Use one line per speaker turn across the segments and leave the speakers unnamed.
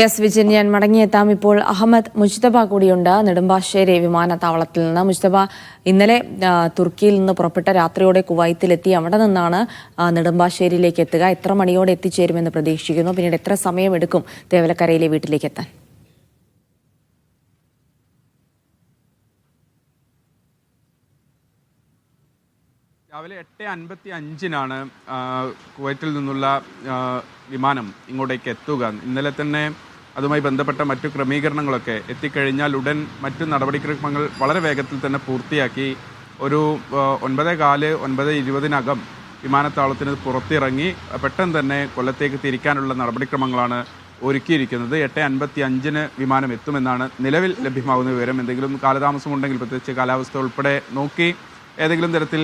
S Vijin, ഞാൻ മടങ്ങിയെത്താം. ഇപ്പോൾ Ahmed Mojtaba കൂടിയുണ്ട് നെടുമ്പാശ്ശേരി വിമാനത്താവളത്തിൽ നിന്ന്. മുജ്തബ, ഇന്നലെ തുർക്കിയിൽ നിന്ന് പുറപ്പെട്ട രാത്രിയോടെ കുവൈത്തിലെത്തി. അവിടെ നിന്നാണ് നെടുമ്പാശ്ശേരിയിലേക്ക് എത്തുക. എത്ര മണിയോടെ എത്തിച്ചേരുമെന്ന് പ്രതീക്ഷിക്കുന്നു? പിന്നീട് എത്ര സമയമെടുക്കും തേവലക്കരയിലെ വീട്ടിലേക്ക് എത്താൻ?
രാവിലെ 8:55-നാണ് കുവൈറ്റിൽ നിന്നുള്ള വിമാനം ഇങ്ങോട്ടേക്ക് എത്തുക. ഇന്നലെ തന്നെ അതുമായി ബന്ധപ്പെട്ട മറ്റു ക്രമീകരണങ്ങളൊക്കെ എത്തിക്കഴിഞ്ഞാൽ ഉടൻ മറ്റു നടപടിക്രമങ്ങൾ വളരെ വേഗത്തിൽ തന്നെ പൂർത്തിയാക്കി ഒരു 9:15, 9:20 വിമാനത്താവളത്തിന് പുറത്തിറങ്ങി പെട്ടെന്ന് തന്നെ കൊല്ലത്തേക്ക് തിരിക്കാനുള്ള നടപടിക്രമങ്ങളാണ് ഒരുക്കിയിരിക്കുന്നത്. 8:55-ന് വിമാനം എത്തുമെന്നാണ് നിലവിൽ ലഭ്യമാകുന്ന വിവരം. എന്തെങ്കിലും കാലതാമസമുണ്ടെങ്കിൽ, പ്രത്യേകിച്ച് കാലാവസ്ഥ ഉൾപ്പെടെ നോക്കി ഏതെങ്കിലും തരത്തിൽ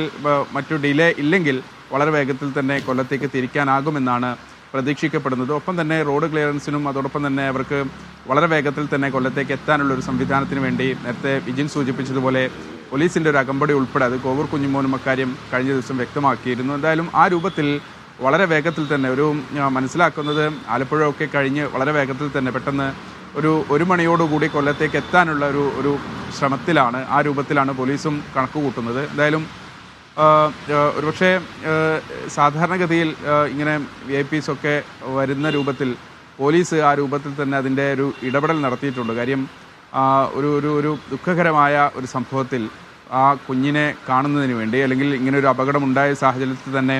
മറ്റു ഡിലേ ഇല്ലെങ്കിൽ വളരെ വേഗത്തിൽ തന്നെ കൊല്ലത്തേക്ക് തിരിക്കാനാകുമെന്നാണ് പ്രതീക്ഷിക്കപ്പെടുന്നത്. ഒപ്പം തന്നെ റോഡ് ക്ലിയറൻസിനും അതോടൊപ്പം തന്നെ അവർക്ക് വളരെ വേഗത്തിൽ തന്നെ കൊല്ലത്തേക്ക് എത്താനുള്ള ഒരു സംവിധാനത്തിന് വേണ്ടി നേരത്തെ വിജിൻ സൂചിപ്പിച്ചതുപോലെ പോലീസിൻ്റെ ഒരു അകമ്പടി ഉൾപ്പെടെ, അത് കോവൂർ കുഞ്ഞുമോനും അക്കാര്യം കഴിഞ്ഞ ദിവസം വ്യക്തമാക്കിയിരുന്നു. എന്തായാലും ആ രൂപത്തിൽ വളരെ വേഗത്തിൽ തന്നെ മനസ്സിലാക്കുന്നത് ആലപ്പുഴ ഒക്കെ കഴിഞ്ഞ് വളരെ വേഗത്തിൽ തന്നെ പെട്ടെന്ന് ഒരു മണിയോടുകൂടി കൊല്ലത്തേക്ക് എത്താനുള്ള ഒരു ശ്രമത്തിലാണ്, ആ രൂപത്തിലാണ് പോലീസും കണക്ക് കൂട്ടുന്നത്. എന്തായാലും ഒരുപക്ഷെ സാധാരണഗതിയിൽ ഇങ്ങനെ VIP ഒക്കെ വരുന്ന രൂപത്തിൽ പോലീസ് ആ രൂപത്തിൽ തന്നെ അതിൻ്റെ ഒരു ഇടപെടൽ നടത്തിയിട്ടുണ്ട്. കാര്യം ഒരു ദുഃഖകരമായ ഒരു സംഭവത്തിൽ ആ കുഞ്ഞിനെ കാണുന്നതിന് വേണ്ടി, അല്ലെങ്കിൽ ഇങ്ങനെ ഒരു അപകടമുണ്ടായ സാഹചര്യത്തിൽ തന്നെ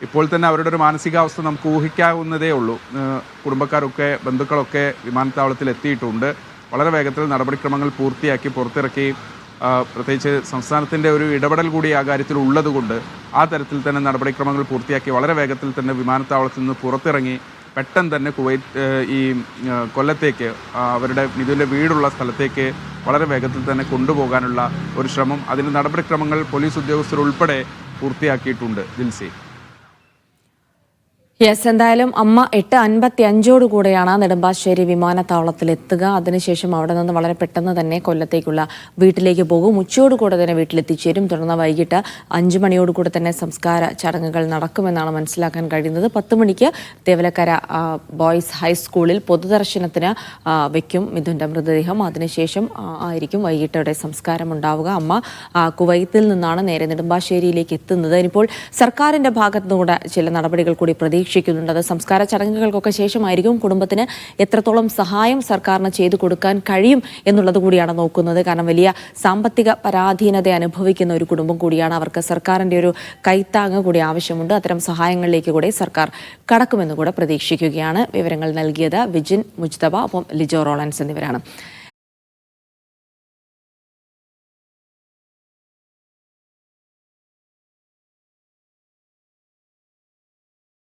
ഇപ്പോൾ തന്നെ അവരുടെ ഒരു മാനസികാവസ്ഥ നമുക്ക് ഊഹിക്കാവുന്നതേ ഉള്ളൂ. കുടുംബക്കാരൊക്കെ ബന്ധുക്കളൊക്കെ വിമാനത്താവളത്തിൽ എത്തിയിട്ടുണ്ട്. വളരെ വേഗത്തിൽ നടപടിക്രമങ്ങൾ പൂർത്തിയാക്കി പുറത്തിറക്കി. പ്രത്യേകിച്ച് സംസ്ഥാനത്തിൻ്റെ ഒരു ഇടപെടൽ കൂടി ആ കാര്യത്തിൽ ഉള്ളതുകൊണ്ട് ആ തരത്തിൽ തന്നെ നടപടിക്രമങ്ങൾ പൂർത്തിയാക്കി വളരെ വേഗത്തിൽ തന്നെ വിമാനത്താവളത്തിൽ നിന്ന് പുറത്തിറങ്ങി പെട്ടെന്ന് തന്നെ ഈ കൊല്ലത്തേക്ക്, അവരുടെ മിഥുൻ്റെ വീടുള്ള സ്ഥലത്തേക്ക് വളരെ വേഗത്തിൽ തന്നെ കൊണ്ടുപോകാനുള്ള ഒരു ശ്രമം, അതിൻ്റെ നടപടിക്രമങ്ങൾ പോലീസ് ഉദ്യോഗസ്ഥർ ഉൾപ്പെടെ പൂർത്തിയാക്കിയിട്ടുണ്ട്. ജിൽസി.
യെസ്, എന്തായാലും അമ്മ 8:55 നെടുമ്പാശ്ശേരി വിമാനത്താവളത്തിൽ എത്തുക. അതിനുശേഷം അവിടെ നിന്ന് വളരെ പെട്ടെന്ന് തന്നെ കൊല്ലത്തേക്കുള്ള വീട്ടിലേക്ക് പോകും. ഉച്ചയോടുകൂടെ തന്നെ വീട്ടിലെത്തിച്ചേരും. തുടർന്ന് വൈകിട്ട് 5 മണിയോടുകൂടെ തന്നെ സംസ്കാര ചടങ്ങുകൾ നടക്കുമെന്നാണ് മനസ്സിലാക്കാൻ കഴിയുന്നത്. 10 മണിക്ക് തേവലക്കര ബോയ്സ് ഹൈസ്കൂളിൽ പൊതുദർശനത്തിന് വയ്ക്കും മിഥുൻ്റെ മൃതദേഹം. അതിനുശേഷം ആയിരിക്കും വൈകിട്ടോടെ സംസ്കാരം ഉണ്ടാവുക. അമ്മ കുവൈത്തിൽ നിന്നാണ് നേരെ നെടുമ്പാശ്ശേരിയിലേക്ക് എത്തുന്നത്. ഇനിയിപ്പോൾ സർക്കാരിൻ്റെ ഭാഗത്തുനിന്നുകൂടെ ചില നടപടികൾ കൂടി പ്രതീക്ഷിക്കുന്നുണ്ട്. അത് സംസ്കാര ചടങ്ങുകൾക്കൊക്കെ ശേഷമായിരിക്കും. കുടുംബത്തിന് എത്രത്തോളം സഹായം സർക്കാരിന് ചെയ്തു കൊടുക്കാൻ കഴിയും എന്നുള്ളത് കൂടിയാണ് നോക്കുന്നത്. കാരണം വലിയ സാമ്പത്തിക പരാധീനത അനുഭവിക്കുന്ന ഒരു കുടുംബം കൂടിയാണ്. അവർക്ക് സർക്കാരിൻ്റെ ഒരു കൈത്താങ്ങ് കൂടി ആവശ്യമുണ്ട്. അത്തരം സഹായങ്ങളിലേക്ക് കൂടി സർക്കാർ കടക്കുമെന്ന് കൂടെ പ്രതീക്ഷിക്കുകയാണ്. വിവരങ്ങൾ നൽകിയത് വിജിൻ, മുജ്തബ, ഒപ്പം ലിജോ റോളൻസ് എന്നിവരാണ്.